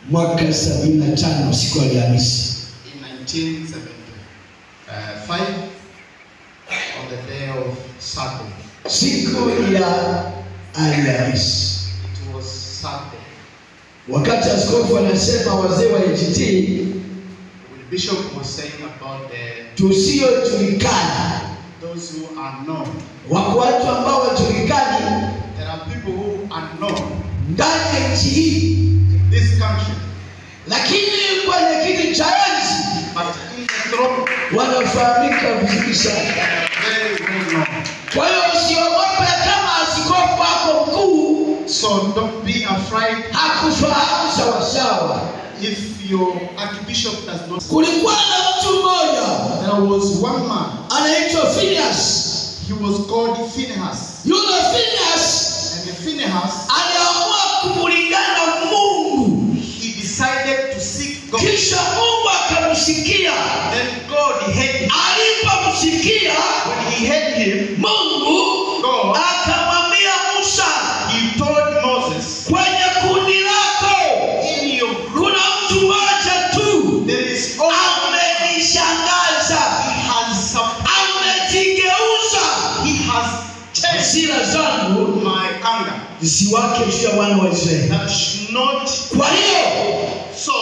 mwaka 75 siku ya Alhamisi. In 1975, on the day of Saturday. Siku ya Alhamisi. It was Saturday. Wakati askofu anasema wazee wa AGT, Bishop was saying about the tusiojulikana, those who are known. wako watu ambao wajulikani, There are people who are known ndani ya nchi hii, in this country, lakini kwenye kiti cha enzi but in the throne wanafahamika vizuri sana. they are very well known. Kwa hiyo usiogope kama askofu wako mkuu So don't be afraid hakufahamu sawa sawa. if your archbishop does not. Kulikuwa na mtu mmoja There was one man. anaitwa Phineas. He was called Phinehas. Yule Phineas And the Phinehas, aliamua kumulingana Mungu. he decided to seek God. Kisha Mungu akamsikia. Then God heard him. Alipomsikia When he heard him, Mungu God, akamwambia Musa, he told Moses, kwenye kundi lako in your group kuna mtu mmoja tu there is only amenishangaza, he has amejigeuza he has changed hasira zangu my anger. zisiwake juu ya wana wa Israeli. That should not. Kwa hiyo So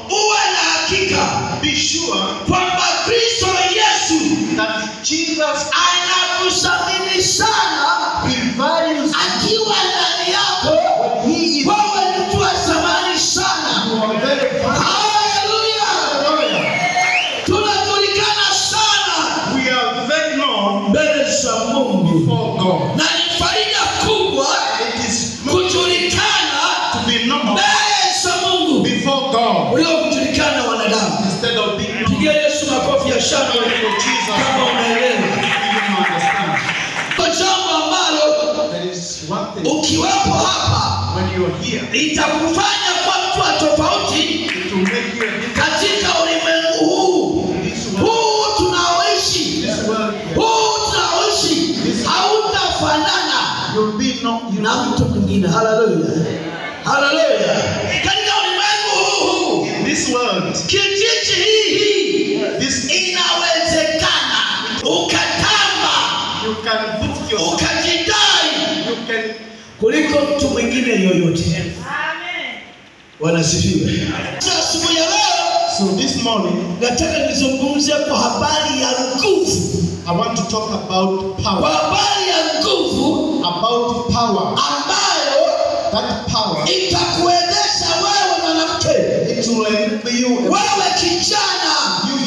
uwe na hakika be sure kwamba Kristo Yesu that Jesus anakusamini sana values akiwa ndani yako. when he is. Wewe ni mtu wa thamani sana. You are very valuable. Haleluya! Tunajulikana sana We are very known mbele za Mungu, before God. na ni faida kubwa It is not kujulikana to be known mbele za Mungu before God kuliko kujulikana wanadamu. instead of being known. Pigia Yesu makofi ya shangwe kama unaelewa. You understand? Kwa jambo ambalo There is one thing ukiwepo hapa when you are here, itakufanya kwa mtu wa tofauti it will make you a different. katika ulimwengu huu tunaoishi. This world, Hautafanana you'll be not. You na know, mtu mwingine. Haleluya, haleluya. Katika ulimwengu huu, in this world, kijiji hii this inawezekana ukatamba, you can put your, ukajidai you can. kuliko mtu mwingine yoyote. Wanasifiwe. Sasa asubuhi ya leo So this morning, nataka nizungumzie kwa habari ya nguvu. I want to talk about Kwa power. habari ya nguvu About power. ambayo That power, itakuwezesha wewe mwanamke, it will enable you, wewe kijana,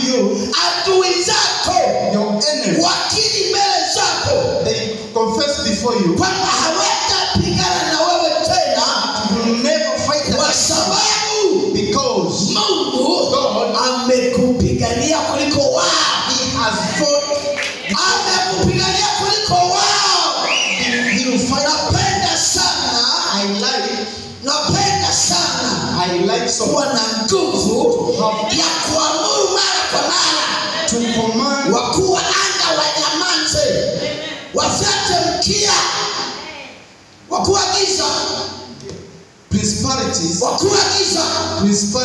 you, adui zako your enemy. wakili mbele zako They confess before you. kwamba hawatapigana na wewe tena, You will never fight kwa against sababu because Mungu God amekupigania kuliko wao. He has fought. Amekupigania kuliko wao. He will fight. Napenda sana, napenda sana I like so kuwa na nguvu ya kuamuru mara kwa mara to command wakuu wa anga wanyamaze, wafyate mkia, wakuu wa giza, principalities wakuu wa giza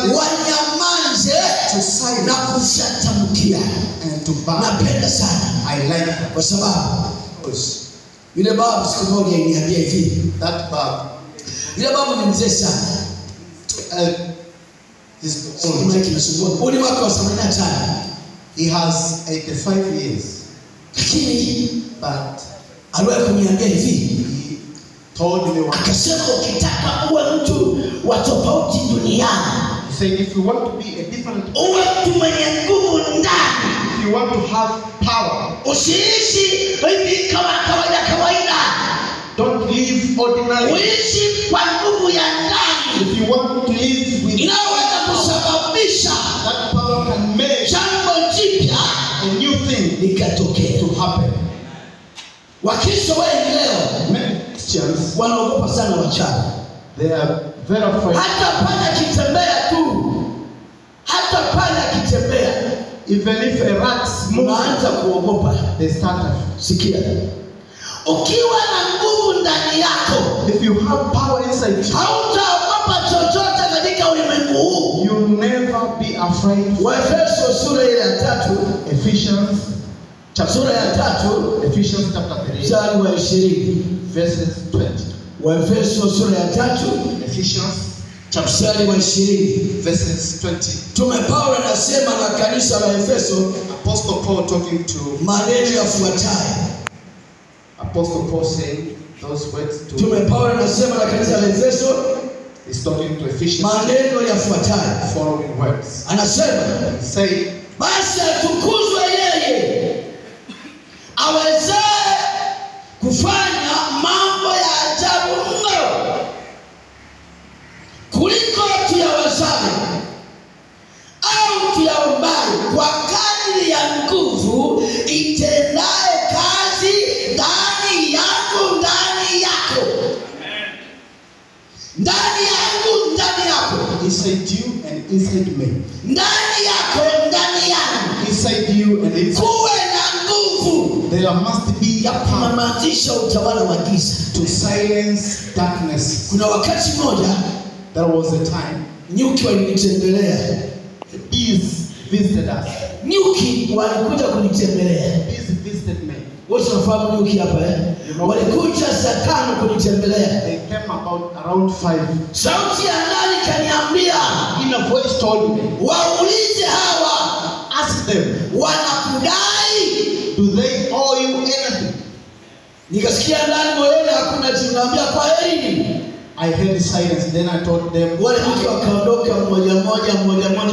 wanyamaze to silence na kufyata mkia. and to bow. Napenda sana I like that. kwa sababu Because yule babu siku moja aliniambia hivi. that Bob Yule babu ni mzee sana. is Uli mwaka wa 85. he has 85 years, Lakini but aliwahi kuniambia hivi. he told me what. Akasema ukitaka uwe mtu wa tofauti duniani, He said, if you want to be a different, uwe mtu mwenye nguvu ndani. if you want to have power, Usiishi hivi kama kawaida. don't live ordinarily. Uishi kwa nguvu ya ndani. If you want to live with Inaweza kusababisha that power, can make jambo jipya a new thing likatokea. to happen. Wakristo wengi leo Many Christians, wanaogopa sana wachawi. they are very afraid. Hata panya kitembea tu, hata panya kitembea, Even if a rat moves, unaanza kuogopa. they start. Sikia, ukiwa na nguvu ndani yako, If you have power inside you, hautaogopa chochote katika ulimwengu huu. You'll never be afraid. Waefeso sura ya 3, Ephesians sura ya 3 Ephesians chapter 3 mstari wa 20. verses 20. Waefeso sura ya 3 Ephesians chapter mstari wa 20. verses 20. Mtume Paulo anasema na kanisa la Efeso Apostle Paul talking to maneno yafuatayo. Apostle Paul saying those words to Mtume Paulo anasema na kanisa la Efeso is talking to Ephesians maneno yafuatayo. following words. Anasema, Say, basi atukuzwe yeye awezaye kufanya mambo ya ajabu mno kuliko tuyawazayo au tuyaombayo, kwa kadiri ya nguvu itendaye kazi ndani yangu ndani yako. Ndani yangu ndani yako. inside you and inside me. Ndani yako ndani yangu. Inside you and inside. Kuwe na nguvu There must be ya a power kumamatisha utawala wa giza. to silence darkness. Kuna wakati mmoja There was a time nyuki walinitembelea. the bees visited us. Nyuki walikuja kunitembelea. Bees visited me. Wote wanafahamu nyuki hapa eh? Walikuja saa 5 kunitembelea. They came about around 5. Sauti ya ndani kaniambia, In a voice told me, waulize hawa, ask them, wanakudai? do they owe you anything? Nikasikia ndani moyoni hakuna jibu. Naambia kwa heri. I heard silence. Then I told them, Wale nyuki wakaondoka mmoja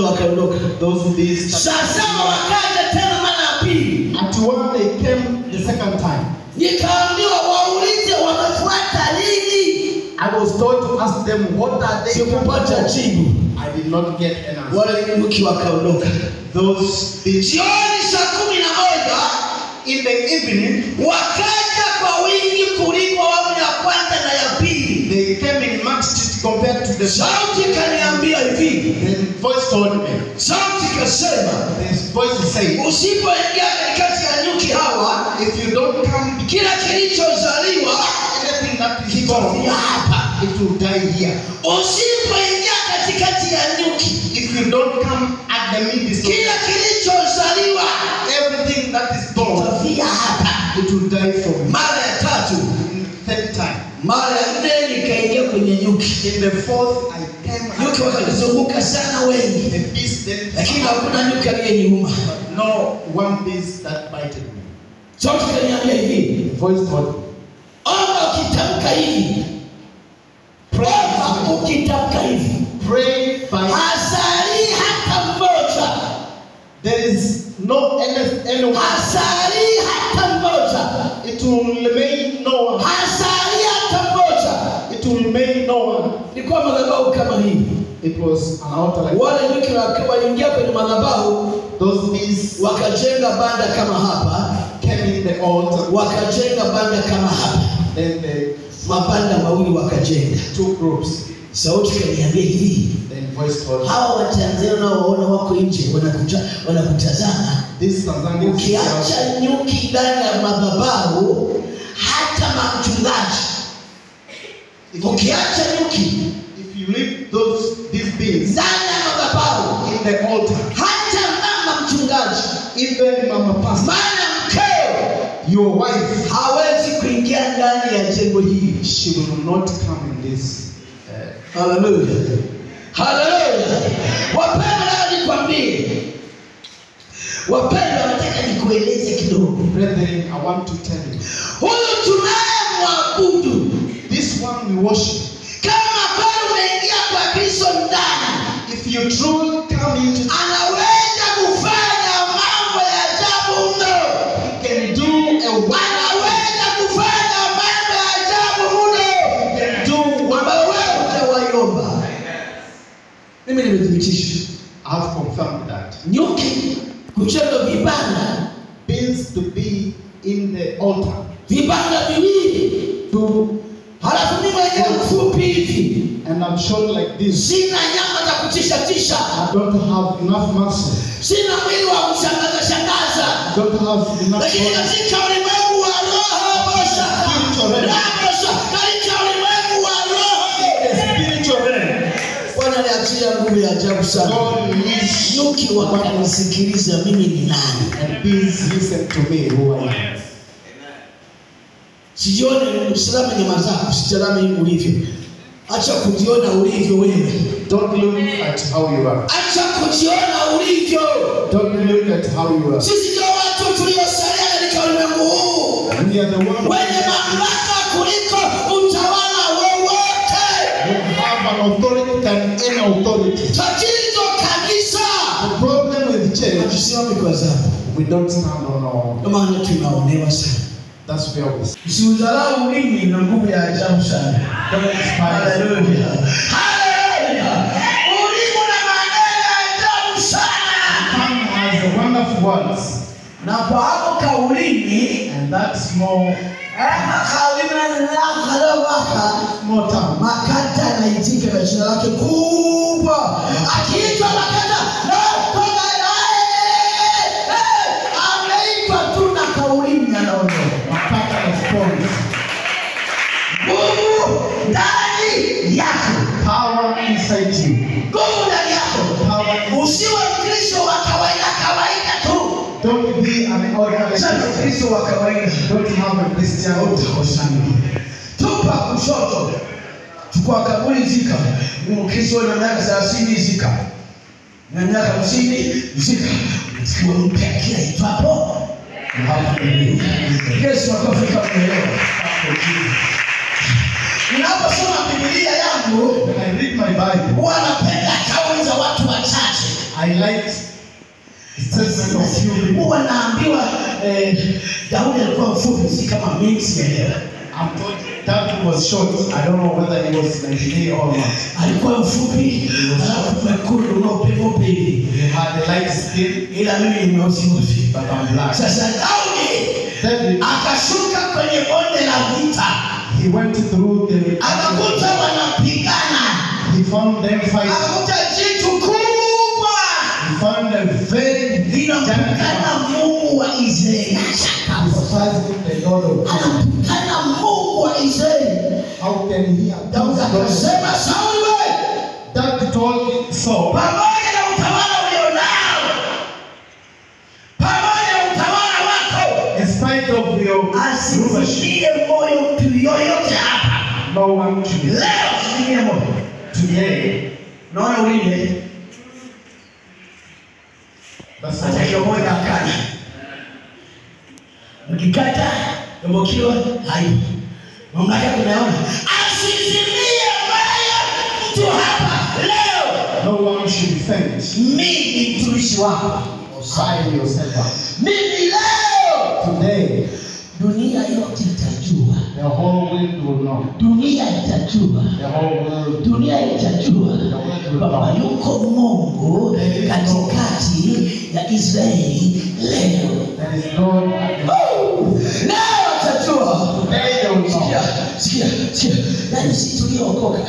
wakaondoka. those bees. Sasa wakaja tena mara ya pili. At 1 they came the second time. Nikaambiwa waulize wamefuata lini. I was told to ask them, what are they? Sikupata jibu. I did not get an answer. Wale nyuki wakaondoka. Those bees. Jioni saa 11 In the evening, wakaja kwa wingi kuliko awamu ya kwanza na ya pili. they came in multitude compared to the Sauti kaniambia hivi. The voice told me. Sauti kasema, The voice said, usipoingia katikati ya nyuki hawa, if you don't come, kila kilichozaliwa anything that is born, kitafia hapa. it will die here. Usipoingia katikati ya nyuki, If you don't come at the midst, kila kilichozaliwa everything that is born, kitafia hapa. it will die from you. Mara ya 3, Third time. mara ya 4 nikaingia kwenye nyuki. In the fourth, I came. Nyuki wakalizunguka sana wengi, The beast then, lakini hakuna nyuki aliyeniuma. no one beast that bited me. Sauti kaniambia hivi, The voice told me, omba ukitamka hivi. Omba ukitamka hivi. pray by. Hasari hata mmoja. There is no anyone. Hasari hata mmoja. It will remain no one. Hasari hata mmoja. It will remain no one. Ilikuwa madhabahu kama hivi. It was an altar like Wale nyuki waliingia kwenye madhabahu, those bees wakajenga banda kama hapa, came in the altar. wakajenga banda kama hapa. Then the Mabanda mawili wakajenga. two groups. Sauti kaniambia hivi, Then voice told me, hawa Watanzania unaowaona wako nje wanakutazama. this Tanzanian Ukiacha nyuki ndani ya madhabahu, hata mchungaji. Ukiacha nyuki if you leave these bees ndani ya madhabahu, in the altar, hata mama mchungaji, even mama pastor, maana mkeo your wife, hawezi kuingia ndani ya jengo hili. she will not come in this. Haleluya. Haleluya. Wapendwa, leo nikwambie. Wapendwa, nataka nikueleze kidogo. Brethren, I want to tell you, Huyu tunayemwabudu, this one we worship. kama kweli umeingia kwa Kristo ndani, If you truly come into, anaweza kufanya mambo ya ajabu mno. he can do a wonder. Anaweza kufanya mambo ya ajabu mno. He can do Ambayo wonder. wewe hutawaiomba. Mimi nimethibitisha. I have confirmed that. Nyuki kujenga vibanda, Bees to be in the altar. vibanda viwili. Halafu mimi mwenyewe mfupi hivi, And I'm short like this. sina nyama za kutisha tisha, I don't have enough muscle. sina mwili wa kushangaza shangaza, I don't have enough lakini body. katika ulimwengu wa roho bosha, katika ulimwengu wa roho, The spiritual realm. Bwana aliachia aliachia nguvu ya ajabu sana. God released Nyuki wakanisikiliza mimi ni nani. and please listen to me who I am. Sijione usalama nyama zako, usitazame ulivyo. Acha kujiona ulivyo wewe. Don't look at how you are. Acha kujiona ulivyo. Don't look at how you are. Sisi ndio watu tuliosalia katika ulimwengu huu. We are the ones Wenye mamlaka kuliko utawala wowote. who have an authority than any authority. Tatizo kanisa. The problem with church, Tusimame kwa zamu. we don't stand on our. Ndio maana tunaonewa sana. That's where we stand. Usiudharau ulimi na nguvu ya ajabu sana. Don't despise. Haleluya. Haleluya. Ulimi na maneno ya ajabu sana. Tongue has the wonderful words, Na kwa hapo kaulini and that's more tongue. Makata anaitika na jina lake kubwa. Akiitwa Makata, toka ameitwa tu na kaulini anaondoka. Makata responds. Nguvu ndani yako. Power inside you. Nguvu ndani yako. Power. Usiwe Mkristo wa kawaida tu. Don't be an ordinary Sasa Christian. Mkristo wa kawaida. Don't have a Christian Utakoshani. Tupa kushoto. Chukua kaburi zika. Mkristo na miaka 30 zika. Na miaka 50 zika. Sikiwa mpya kila itwapo. Yesu akafika mwenyewe. Ninaposoma Biblia yangu, When I read my Bible, wanapenda kauli za watu wachache. I like statement of few people. Huwa naambiwa Daudi alikuwa mfupi, si kama mimi sielewa. I'm told that was short. I don't know whether he was Nigeria or not. Alikuwa mfupi, alafu mekundu na upepo hivi. He had a light skin, Ila mimi ni mweusi. but I'm black. Sasa Daudi David, akashuka kwenye bonde la vita. he went through the. Akakuta wanapigana. He found them fighting. Akakuta jitu kubwa. He found a very Linamtukana Mungu wa Israeli. despising the Lord of God. Anatukana Mungu wa Israeli. How can he Daudi akasema, Sauli wewe, David told Saul, pamoja na utawala ulionao, pamoja na utawala wako, in spite of your rulership, asitie moyo mtu yoyote hapa. no one to be Leo asitie moyo. today. Naona ulinde. That's Hata hiyo all. moyo akana. Ukikata, umekiwa haipo. Mamlaka tunaona. Asizimie moyo mtu hapa leo. No one should faint. Mimi ni mtumishi wako. Sign yourself up. Mimi leo. Today, Dunia yote itajua. the whole world will know. Dunia itajua. The whole world. Dunia itajua kwamba yuko Mungu katikati ya Israeli leo. There is God. Leo itajua. Today they will know. Sikia. Yaani si tuliokoka.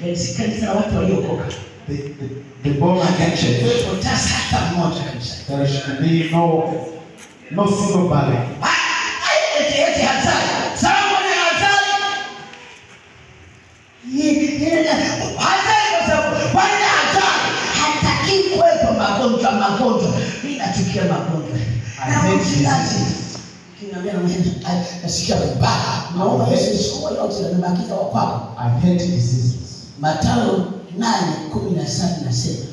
Yaani si kanisa la watu waliokoka. The born again church. Wewe utasa hata mmoja kabisa. There should be no single body. Eti hatari. Salamu ni hatari. Hatari kwa sababu bwana hatari. Hataki kuwepo magonjwa. Mimi nachukia magonjwa. Na mchungaji. Kinaambia na mimi nasikia vibaya. Naomba Yesu siku yote anabakiza wa kwako. I hate diseases. Mathayo 8:17 nasema.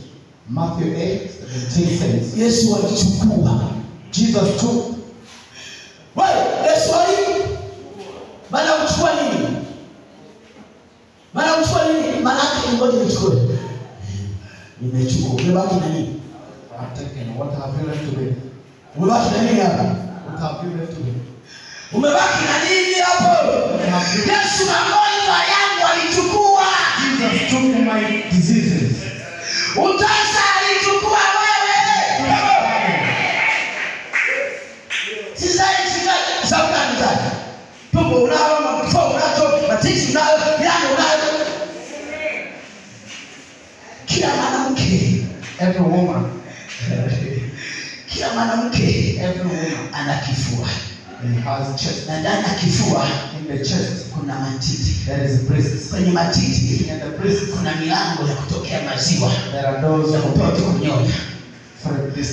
Matthew 8:17 says, Yesu alichukua. Jesus took. Wewe Yesu Maana uchukua nini? Maana ngoja nichukue. Nimechukua. Umebaki na nini? I've taken. What have you left to me? Umebaki na nini hapa? What have you left to me? Umebaki na nini hapo? Yesu magonjwa yangu alichukua. Jesus took my diseases. Utasa alichukua wewe. Sizai sauti zake. Tumbo unao, mafua unacho, matiti unayo, yani unayo. Kila mwanamke, Every woman, every woman ana kifua. he has chest. Na ndani ya kifua In the chest, kuna matiti. There is a breast. Kwenye matiti And the breast, kuna milango ya kutokea maziwa. there are doors Ya of mtoto kunyonya. for this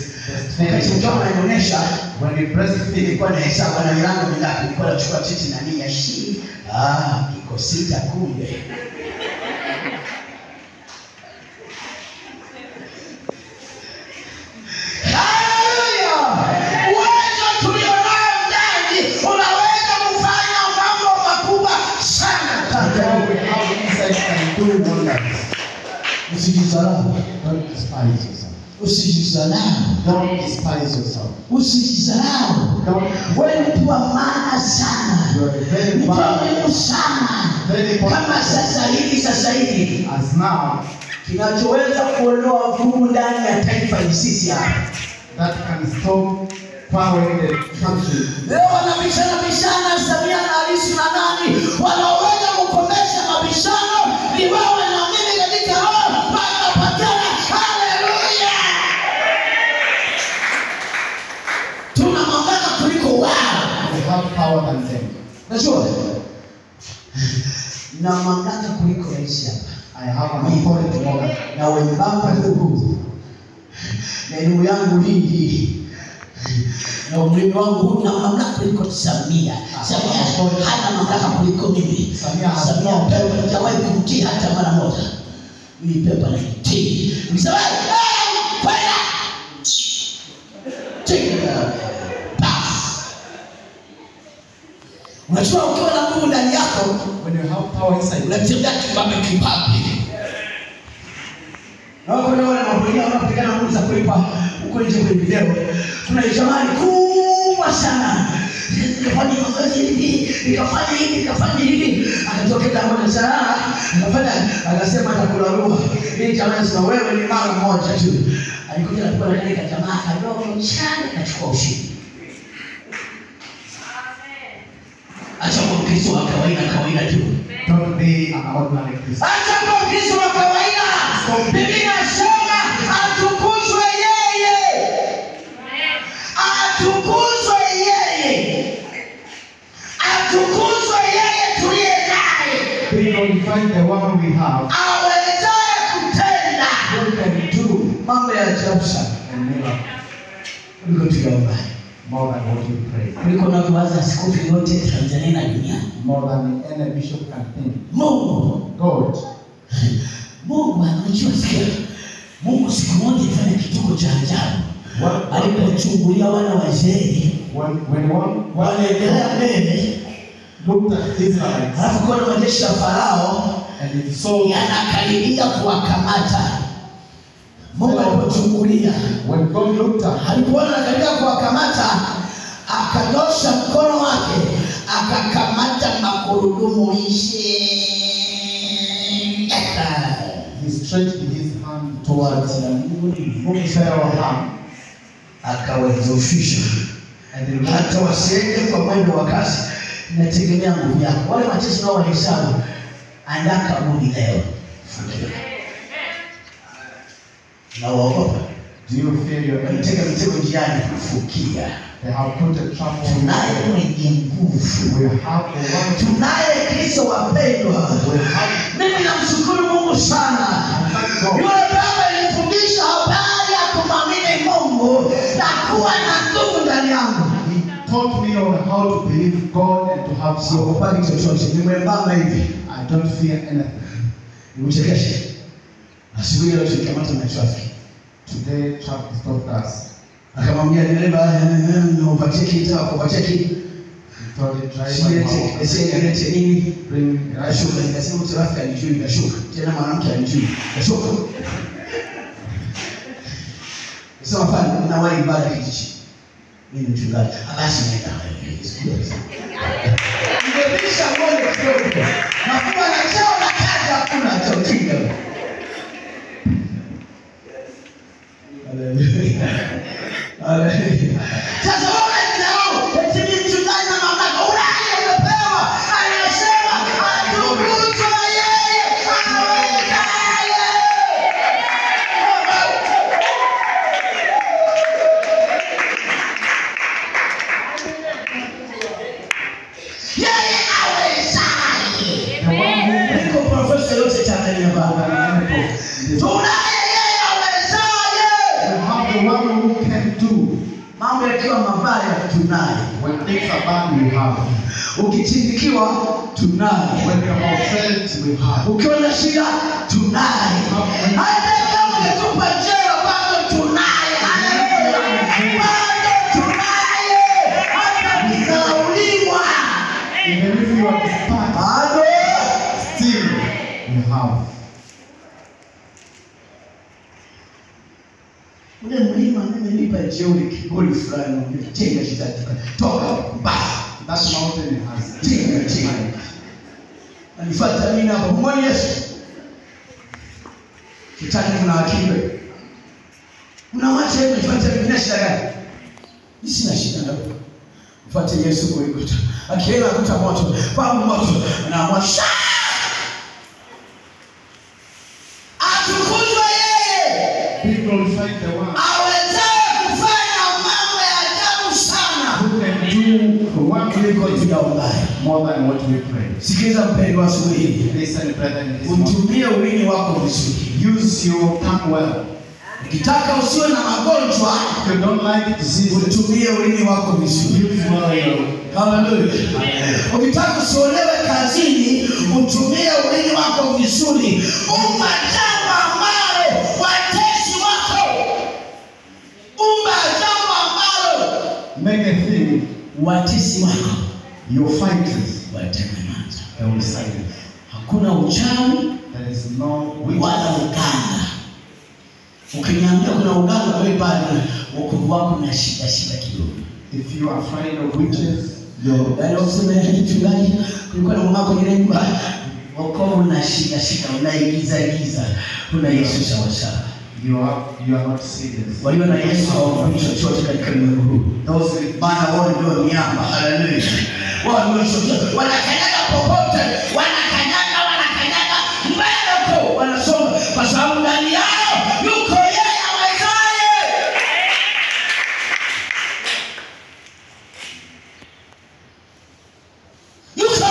Wakati mtoto breastfeeding. anaonyesha, When you breastfeed, nilikuwa na hesabu na milango mingapi. Nilikuwa nachukua titi na nia shi. Iko 6 kumbe. Usijidharau. don't despise yourself. Usijidharau. Don't despise yourself. Usijidharau. Don't. Wewe ni mtu wa maana sana. You are very Ni bad. muhimu sana. Very Kama important. sasa hivi As now, kinachoweza kuondoa vugu ndani ya taifa ni sisi hapa. that can stop power in the country. Leo wanabishana Samia na Lissu na nani? Wanaweza kukomesha mabishano ni wewe na mimi katika roho tunapatana. Haleluya! Tuna mamlaka kuliko wao. We have power than them. Unajua? Na mamlaka kuliko rais hapa. I have an authority more. Na wembamba ndugu. Na elimu yangu hii. Na umri wangu na mamlaka kuliko Samia. Samia hana mamlaka kuliko mimi. Samia pepo hajawahi kumtii hata mara moja. Mimi pepo ananitii. Msema, kwenda. Unajua ukiwa na Mungu ndani yako, When you have power inside, unatembea kibabe. Na wako leo wanapigana nguvu za kulipa huko nje kwenye video. Kuna jamani kubwa sana. Nikafanya mazoezi hivi, nikafanya hivi. Akatokea mmoja sana, akasema atakula roho. Hii jamani sio wewe ni mara moja tu. Alikuja alikuwa ndani ya jamaa kadogo chana akachukua ushindi. Acha kwa Kristo wa kawaida tu. don't be an ordinary Christian. Acha kwa Kristo wa kawaida. Biblia inasema atukuzwe yeye. Atukuzwe yeye. Atukuzwe yeye tuliye naye. Be glorified the one we have. Awezaye kutenda Who can do mambo ya ajabu sana. and never Kuliko tuyaomba. more than what you pray. Kuliko unavyowaza askofu yote Tanzania na duniani. More than any bishop can think. Mungu anajua sikia. Mungu siku moja alifanya kituko cha ajabu. Alipochungulia wana wazee when one wanaendelea mbele, looked at Israelites alafu kuna majeshi ya Farao and he saw yanakaribia kuwakamata. Mungu alipochungulia, when God looked at alipoona anakaribia kuwakamata, akanyosha mkono wake akakamata makurudumu he stretched his hand towards Pharaoh's hand akawazofisha. and Hata wasiende kwa mwendo wa kasi, inategemea nguvu yako. Wale majeshi nao wahesabu, andaka budi leo. Na waogopa. do you fear your enemy? Wanateka mitego njiani, fukia. They have put a trap on Tunaye you. mwenye nguvu. We have the one. Tunaye Kristo wapendwa. We have Mimi namshukuru Mungu sana. Yule baba alinifundisha habari ya kumwamini Mungu na kuwa na nguvu ndani yangu. He taught me on how to believe God and to have so. Siogopa chochote. Ni mwembamba hivi. I don't fear anything. Nimechekesha. Asubuhi leo tulikamata na traffic. Today traffic stopped us. Akamwambia dereva, upatie kitu, akupatie kitu. He told the driver, Lete nini? bring Kashuka. Nikasema traffic alijui kashuka. Tena mwanamke alijui kashuka. Sasa fanya na wale ibada kijiji. Mimi mchungaji. Basi naenda. Nimebisha moyo kidogo. Na kuwa na chao na kazi hakuna cha kinga. Sasa wewe ndio eti mchungaji na mamlaka ulaya umepewa. Anasema atukuzwe yeye awezaye. Yeye awezaye. people. Tunaye yeye awezaye. We have the one who can do. Mambo yakiwa mabaya tunaye. When things are bad, we have. Ukitindikiwa tunaye. When we are offended, we have. Ukiwa na shida tunaye. Hata kama umetupa jela bado tunaye. Haleluya. Bado tunaye. Hata ukisauliwa. Even if you are despised, Bado still we have. ule mlima nimelipa jeuri kiburi fulani umetenga kitatuka. Toka basi. That mountain has Tinga. Anifuata mimi hapo mmoja Yesu. Kitani kuna akibe. Unamwacha yeye nifuate mimi shida gani? Sina shida ndio. Mfuate Yesu kwa Golgotha. Akienda kuta moto, pamoja moto na mwasha. Atukuzwe yeye. Be glorified the one Awezaye kufanya mambo ya ajabu sana. who can do the one Kuliko tunaomba. more than what we pray. Sikiliza mpendwa asubuhi hii. Listen, brethren, this morning. Utumie ulimi wako vizuri. Use your tongue well. Ukitaka usiwe na magonjwa, If you don't like disease, utumie ulimi wako vizuri. use well your. Hallelujah. Ukitaka usiolewe kazini, utumie ulimi wako vizuri. Umba jambo ambalo watesi wako. Umba jambo ambalo Make a thing, watesi wako your fighters, watanyamaza. they will silence. Hakuna uchawi There is no witch. wala uganga. Ukiniambia kuna uganga wewe bado wokovu wako na shida kidogo. If you are afraid of witches, Yaani useme mchungaji kulikuwa na mama kwenye nyumba wokovu na shida unaigiza. Kuna Yesu sawa. you are not serious. Walio na Yesu hawapati chochote katika ulimwengu huu. Those with Maana wao ndio miamba. Haleluya. Wao ndio chochote. Wanakanyaga popote, wanakanyaga mbele huko, wanasoma kwa sababu ndani yao yuko yeye awezaye. Yuko.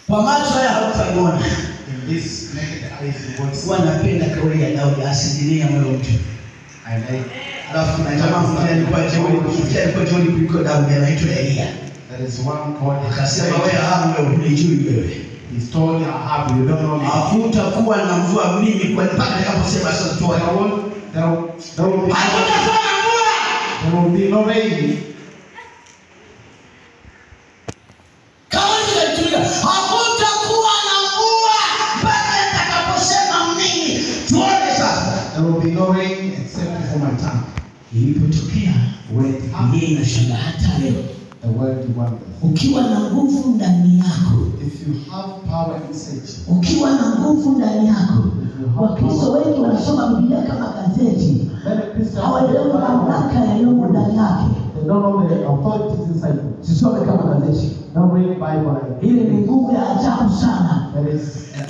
Kwa macho haya hautamuona. in this naked eyes, you won't see. Wanapenda kauli ya Daudi, asidilia moyo mtu. I like. Alafu kuna jamaa mwingine alikuwa jeuri kuliko Daudi, anaitwa Elia. There is one called. Akasema wewe Ahabu unijui wewe. He told Ahab, you don't know me. Hakutakuwa na mvua mimi kwa mpaka nitakaposema sasa toa. There will be. Hakutakuwa na mvua. There will be no rain. Kauli ya hakutakuwa na mvua mpaka nitakaposema mimi. Tuone sasa. There will be no rain except for my tongue. Ilipotokea When it happens, mimi nashangaa hata leo. the world wonders. Ukiwa na nguvu ndani yako, If you have power inside you, ukiwa na nguvu ndani yako, Wakristo wengi wanasoma Biblia kama gazeti. many Christians Hawaelewi mamlaka yaliyomo ndani yake. they don't know the authorities inside you. Sisome kama gazeti. Don't read Bible. Hili ni nguvu ya ajabu sana. There is.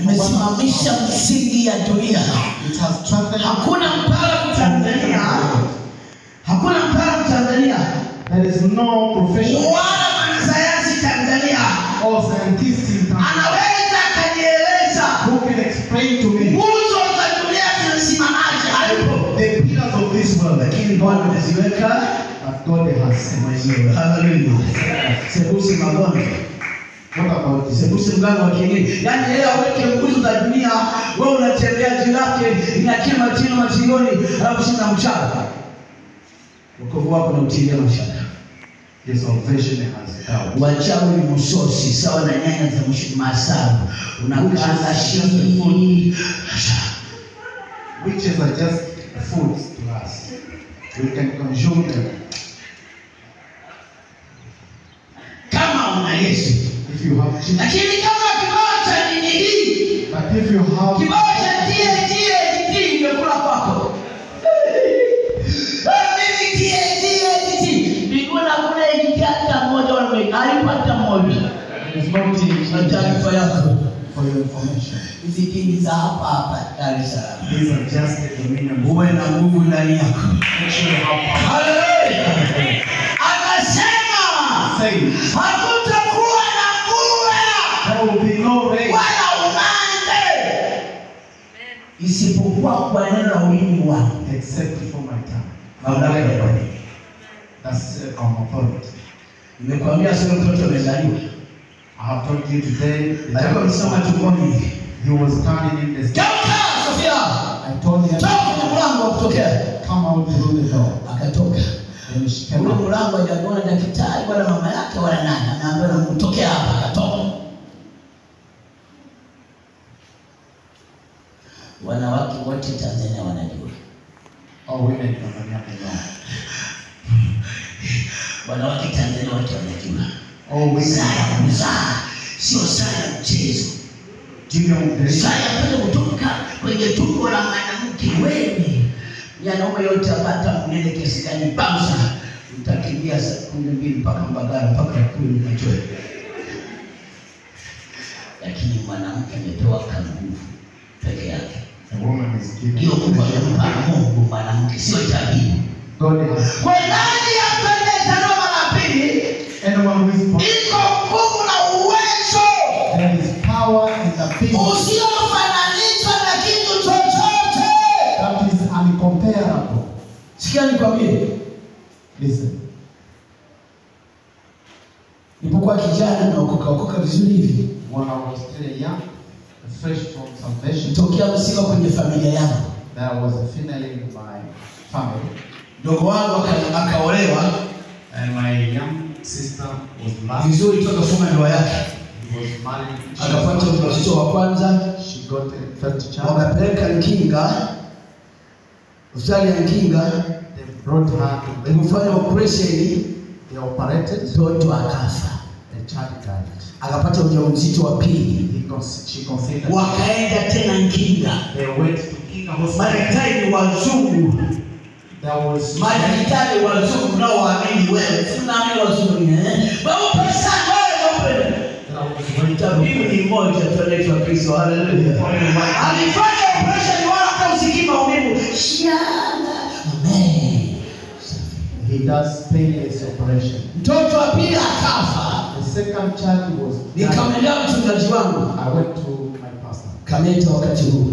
Imesimamisha msingi ya dunia. It has strengthened. Hakuna mpara Tanzania. Hakuna mpara Tanzania. There is no professional Wala mwanasayansi Tanzania or scientist in town anaweza kanieleza who can explain to me nguzo za dunia zinasimamaje. Halipo. the pillars of this world. Lakini Bwana ameziweka But God has said. mwenyewe. Haleluya. Sebusi magonjwa. What about this? Sebusi mganga wa kienyeji. Yaani yeye aweke nguzo za dunia, wewe unatembea juu yake, inakima chini masioni, alafu sina mchana. Wokovu wako unautilia mashaka. Your salvation has doubt. Wachawi ni msosi sawa na nyanya za masabu. Unakaza shini. Witches are just foods to us. We can consume them. Kama una Yesu. If you have Jesus. Lakini kama kibao cha nini hii, But if you have kibao cha tie imekula kwako. Mimi tie. Mbinguni hakuna hata mmoja haipata mmoja. there is no change. Taarifa yako. For your information. Hizi dini za hapa Dar es Salaam. These are just the dominion. Uwe na nguvu ndani yako. Make sure you have power. Haleluya. Akasema Say, hakutakuwa na mvua there will be no rain wala umande isipokuwa kwa neno la ulimi wako. Except for my tongue. Mamlaka ya Bwana. That's authority. Nimekwambia sio mtoto amezaliwa. I have told you today. Alikuwa msoma tumboni. He was standing in the street. Sofia. I told him, toka kwenye mlango kutokea. come out through the door. Akatoka. Then she came Ule out. mlango hajaona daktari wala mama yake wala nani. Anaambiwa kutokea hapa, akatoka. Wanawake wote Tanzania wanajua. All women in Tanzania know. Wanawake Tanzania wote wanajua. All women. Saa kuzaa sio saa ya mchezo. Do you know this? Saa ya pale kutoka kwenye tumbo la mwanamke wewe. Wanaume yote hata mnene kiasi gani bouncer utakimbia sekunde 2 mpaka Mbagala mpaka kule machoe. Lakini mwanamke amepewa nguvu peke yake. A woman is given. Hiyo nguvu amempa Mungu mwanamke sio tabibu. God has. Kwa nani yapendeza noma la pili? Anyone who is born, Iko nguvu na uwezo. there is power in the people Usiofananishwa na kitu chochote. that is uncomparable. Sikia nikwambie. Listen. Nilipokuwa kijana na okoka vizuri hivi. When I was still young, fresh from salvation, Tokea msika kwenye familia yangu. there was a funeral in my family, Ndogo wangu akaolewa and my young sister was married. vizuri toka funga ndoa yake. He was married. Akapata ujauzito wa kwanza, She got a first child. wakapeleka Nkinga. Hospitali ya Nkinga, They brought her to kufanya operation, They operated. mtoto akafa. The child died. Akapata ujauzito wa pili. She conceived. Wakaenda tena Nkinga. They went to Kinga Hospital. Madaktari ni wazungu. There was Madaktari wazungu nao waamini wewe. Tunaamini wazungu ni weupe sana wewe. Tabibu ni mmoja tu anaitwa Kristo. Haleluya. Alifanya operation wala hata usikii maumivu. Shiana. Amen. He does painless operation. Mtoto wa pili akafa. The second child was died. Nikamwendea mchungaji wangu. I went to my pastor. Kameta wakati huu.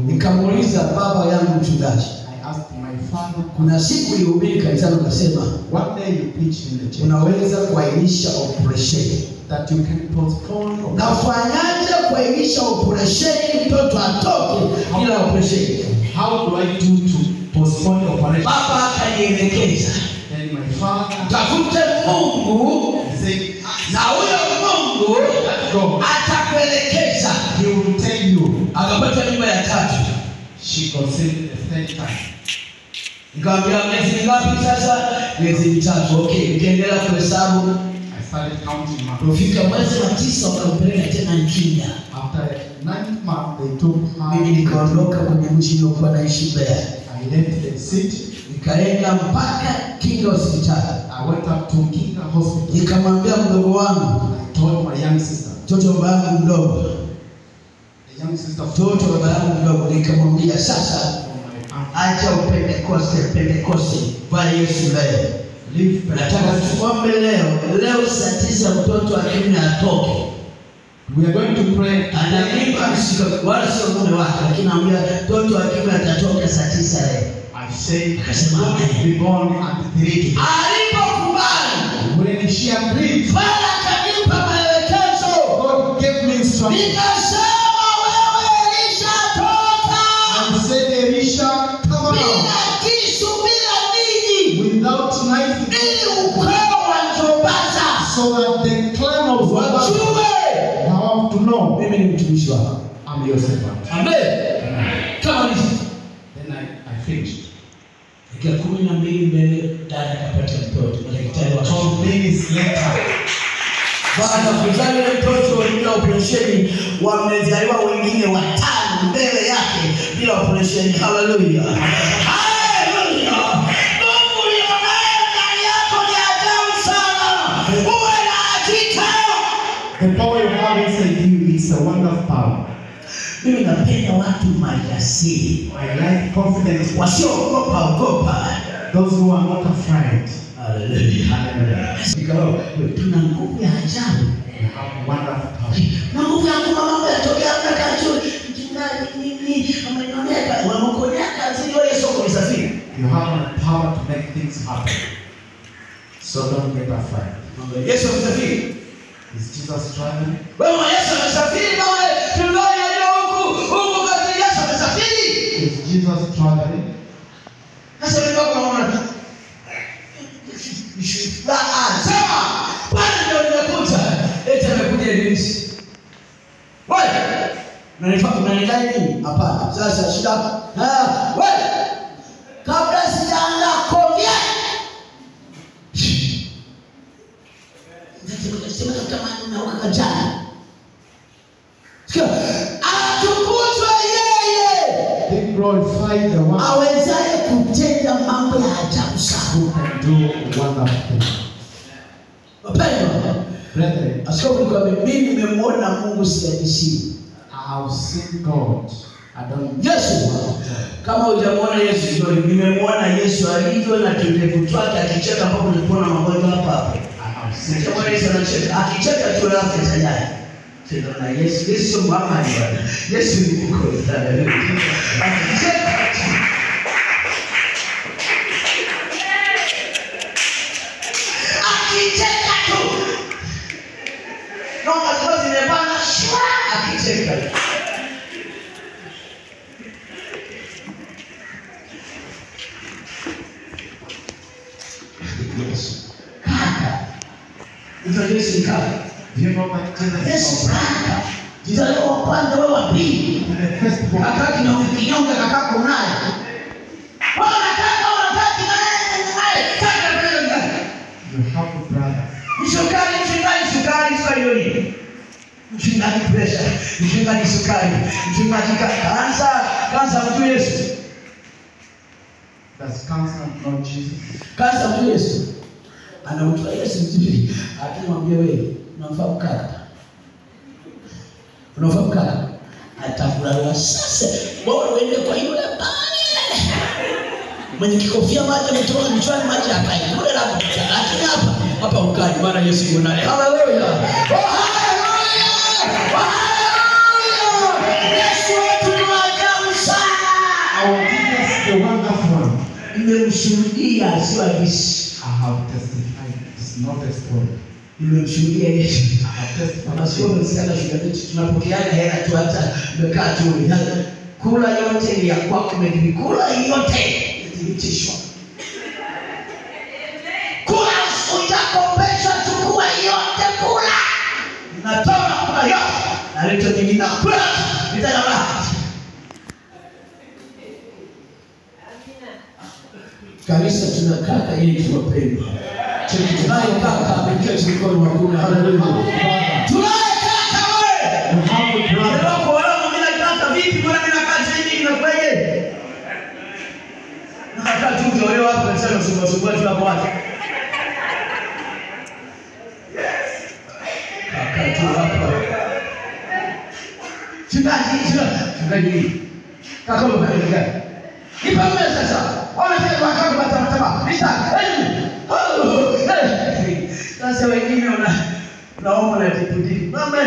Nikamuuliza baba yangu mchungaji. I asked my father. Kuna siku ulihubiri kanisani ukasema, one day you preached in the church, unaweza kuahirisha operation. that you can postpone. Nafanyaje kuahirisha operation mtoto atoke bila operation? How do I do to postpone the operation? Baba akanielekeza. Then my father Tafute Mungu said, na huyo Mungu go. atakuelekeza. He will tell you. Akapata nyumba ya tatu. She conceived the third time. Nikamwambia miezi mingapi sasa? Miezi mitatu. Okay, nikaendelea kuhesabu. I started counting months. Kufika mwezi wa 9 wakampeleka tena Nkinga. After 9th month, they took her. Mimi nikaondoka kwenye mji niliokuwa naishi Mbeya. I left the city. Nikaenda mpaka Kinga hospitali. I went up to Kinga Hospital. Nikamwambia mdogo wangu, I told my young sister. mtoto baba yangu mdogo. The young sister. Mtoto baba yangu mdogo, nikamwambia sasa acha Pentecoste Bwana Yesu leo. Nataka tuombe leo saa 9 mtoto akimya atoke. We are going to pray. Ananipa wala sio mume wake, lakini anambia mtoto akimya atatoka saa 9 leo. I said, Akasema amen. be born at 3. Alipokubali, When she agreed, Bwana akanipa maelekezo. God gave me instruction. Nikasema wewe Elisha toka. And said, Elisha, come on. Bila kisu bila nini. Without knife, Ili ukoo wa Njobaza. so that the clan of Wajue. now have to know. Mimi ni mtumishi wako. I'm your servant. Amen. Kama ni Then I finished. dakika 12 mbele dada akapata mtoto. Madaktari wa 12 minutes later, baada kuzaa ile mtoto bila operation wamezaliwa wengine 5 mbele yake bila operation. Haleluya. Haleluya. Mungu yunaye ndani yako ni ajabu sana. Uwe na hakika. the power you have inside you is a wonderful power. Mimi napenda watu majasiri. I like confidence. Wasiogopa. Those who are not afraid. Haleluya. Hallelujah. Tuna nguvu ya ajabu. We have wonderful power. Na nguvu ya mambo yatokea hata kachoni. Mchungaji happen. So don't get afraid. Yesu amesafiri. Is Jesus traveling? Wewe Yesu amesafiri na wewe tumboni huku kati Yesu amesafiri. Is Jesus traveling? Sasa ndio unaona. Sema, bwana ndio nimekuta. Eti amekuja Ibilisi. Wewe unanidai nini? Hapana. Sasa shida. Wewe kabla sijaanza kuongea. Sema kama unauka jana. Sikia, atukuzwe yeye. They glorify the one Awezaye kutenda mambo ya ajabu sana. who can do wonderful things. Wapendwa, Brethren, askofu nikwambia mimi nimemwona Mungu sijadisiwi. I have seen God. I don't Yesu, kama hujamwona Yesu ndio nimemwona Yesu alivyo na kidevu chake akicheka mpaka nilipona magonjwa hapa hapa. I have seen Kama Yesu anacheka, akicheka tu lafu tayari. Tendo na Yesu Muhammad bwana. Yesu ni Mungu sana. Akicheka tu. Noma zote zimepanda shwa akicheka. Yesu. Kaka. Ndio Yesu kaka. Do you know that Jesus Yesu is our kaka. Jizaliwa wa kwanza wewe wa pili. the first one? Kaka kinyonga kaka unaye. Bwana kaka unataka naye. Kaka mbele. You have a brother. Sukari yoyi. Mchungaji pressure, mchungaji sukari, mchungaji kansa mtu Yesu. Does cancer know Jesus? Kansa mtu Yesu. Anamtoa Yesu mzuri. Akimwambia wewe, unafahamu kaka? Unafahamu kaka? Atakulawa sasa. Bora uende kwa yule pale. Mwenye kikofia maji ametoka kichwani maji akae. Kule la mchana. Lakini hapa ukali maana Yesu yuko naye. Haleluya. Our Jesus, the wonderful one. Nimemshuhudia sio hadithi. I have testified. It's not a story. Nimemshuhudia Yesu. I have testified. Kama sio msichana shule tunapokeana hela tu hata umekaa tu kula yote ni ya kwako umekula yote ilithibitishwa. Kula utakopesha chukua yote kula. Natoa kula yote. Na leo nyingine kula. Nitakula. Kanisa tunakaa ili tuwapende. Tunaye kaka ameketi mkono wa kuume. Haleluya. Tunaye kaka wewe. You have a brother. Ndio kwa wao mimi nataka vipi mbona mimi nakaa chini inakuwaje? Nataka tu ndio hapo kanisa nasubua tu hapo wapi. Kaka tu hapo. Chungaji. Kaka unaenda. Nipamoja sasa. Wamesema wakati watamtama. Sasa wengine unaomba na tipudi. Mama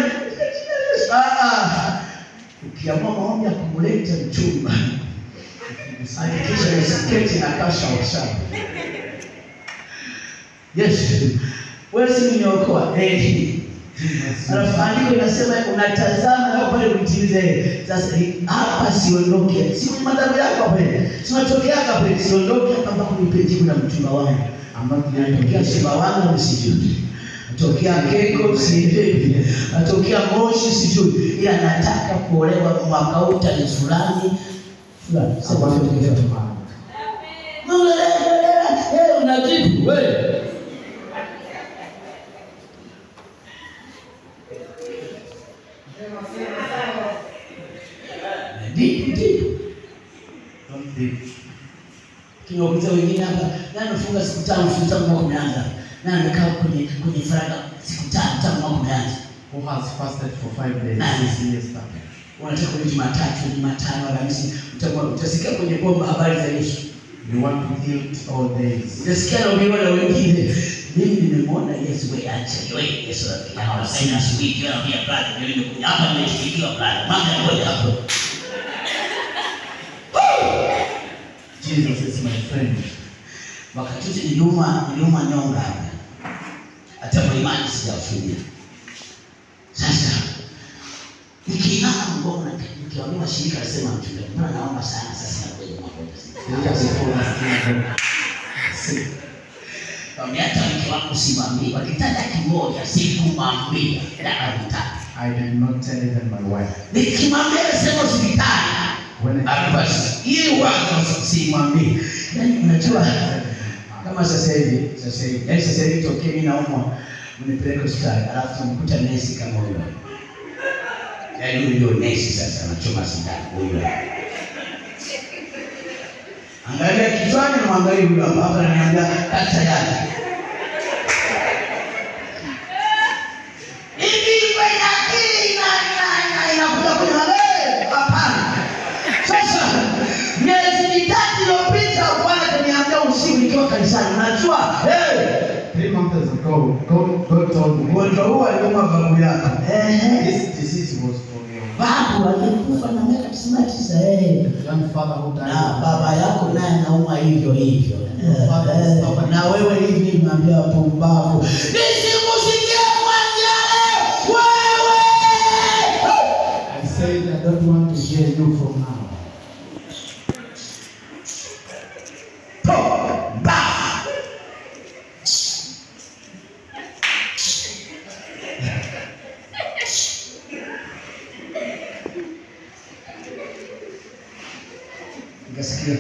ukiamua maombi ya kumleta mchumba. Hakikisha nisiketi na kasha washabu. Yes. Wewe si niokoa. Alafu andiko inasema unatazama na pale utimize. Sasa hapa siondoke. Si madhabu yako pale. Si unatokea hapa siondoke hapa kunipeje kuna mchumba wangu. Ambapo ninatokea mchumba wangu msijui. Natokea Keko sijui. Natokea Moshi sijui. Ila nataka kuolewa mwaka huu tarehe fulani. Sasa ndio kitu maana. Unajibu wewe. Don't think. Kinauliza wengine hapa, nani amefunga siku 5 mwaka umeanza? Nani amekaa kwenye faragha siku 5 mwaka umeanza? Who has fasted for 5 days? Nani? This year started. Unataka kwenye Jumatatu, Jumatano, Alhamisi, utasikia kwenye bomba habari za Yesu. You want to eat all days. Utasikia na umeona wengine. Mimi nimemwona Yesu wewe acha. Wewe Yesu hapa sina sweet ya pia brother. Mimi nimekuja hapa nimefikiwa brother. Mama wewe hapo. Jesus is my friend. Wakati niliuma nyonga hapa. Hata mlimani sijafulia. Sasa nikiinama mgongo na nikiambiwa shirika lasema mchungaji, mbona naomba sana sasa na kwenye magonjwa. Hata mke wangu simwambie, wakitaja kimoja sikumwambia ila vitatu. I did not tell even my wife. Nikimwambia sema hospitali. Basi hii wazo simwambie. Yaani unajua kama sasa hivi, yaani sasa hivi tokee mimi naumwa mnipeleke hospitali, alafu mkuta nesi kama huyo. Yaani huyo ndio nesi sasa anachoma sindano huyo. Angalia kichwani na angalia huyo hapa ananiambia hata yake. Hivi kwa akili inakuja kwenye wewe hapana. Sasa miezi mitatu iliyopita Bwana kaniambia usiku nikiwa kanisani. Unajua 3 months ago, God told me, ugonjwa huu aliuma babu yako. this disease was for you. Babu alikufa na miaka 99. Grandfather who died. Na baba yako naye anauma hivyo. Na wewe hivi niambia pumbavu. Nisikusikie mwanjale wewe. I said I don't want to hear you from now. Nikasikia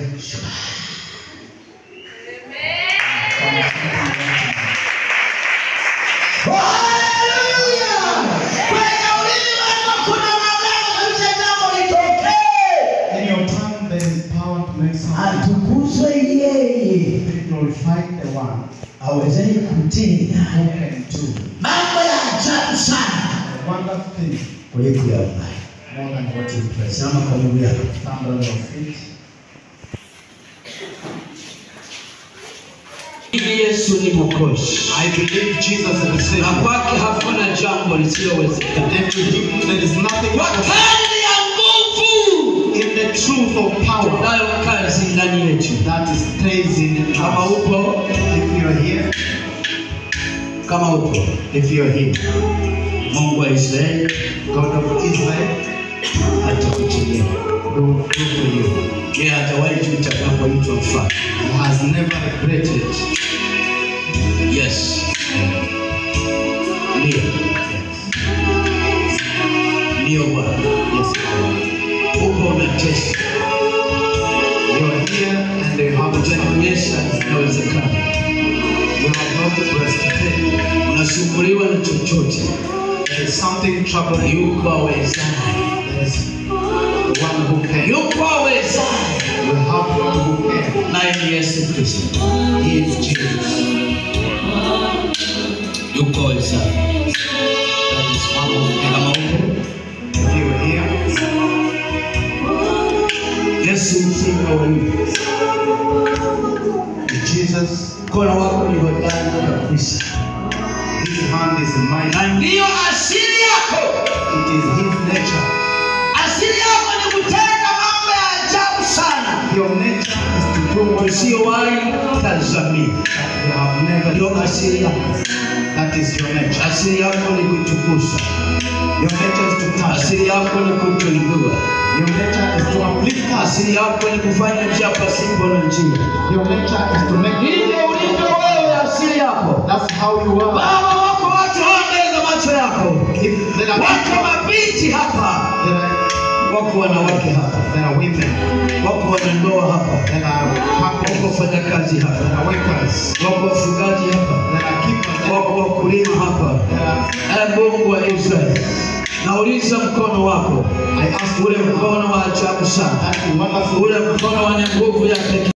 In your tongue there is power to make something. atukuzwe yeye Glorify the one awezaye kutenda who can do mambo ya ajabu sana a wonderful thing kuliko yaomba. more than what you pray. Simama kwa miguu yako. Stand on your feet. Yesu ni Mwokozi. I believe Jesus is the Na Savior. kwake hakuna jambo lisilowezekana. And to him there is nothing Kwa kazi ya nguvu in the truth of power nayo kazi ndani yetu. that stays in Kama us. upo, If you're here, if you're here, Mungu wa Israeli God of Israel atakuchilia. will do for you. Yeye hatawahi juta atakapoitwa mfalme. He has never regretted. Yes. Ndio. Ndio Bwana. Yes, Lord. Upo unatesa. You're here and you have a Hujanionyesha inawezekana. You have not breastfed. Unasumbuliwa na chochote. There is something troubling you. Yuko awezaye. There is the one who can. Yuko awezaye. You have one who can. Naye ni Yesu Kristo. He is Jesus. Yuko awezaye. That is one who can. Kama upo, If you are here, Yesu msingi wa walimu. Jesus, Mkono wako ni hodari kabisa. his hand is mighty. Na ndiyo asili yako. It is his nature. Asili yako ni kutenda mambo ya ajabu sana. Your nature is to do what Usiyowahi tazamia. you have never Ndio done. asili yako. That is your nature. Asili yako ni kutukuza. Your nature is to touch. Asili yako ni kutuinua. Your nature is to uplift us. Asili yako ni kufanya njia pasipo na njia. Your nature is to make. Hivyo ulivyo wewe, asili yako. That's how you are. Baba, wako watu mbele za macho yako. If there are Wako mabinti hapa. Wako wanawake hapa. there are women, Wako wanandoa hapa. there are Wako couples, wafanyakazi there hapa. are workers, Wako wafugaji hapa. there are keepers, Wako wakulima hapa. there are. Mungu wa Israeli, nauliza mkono wako. I ask Ule mkono wa ajabu sana. that wonderful Ule mkono wenye nguvu ya pekee.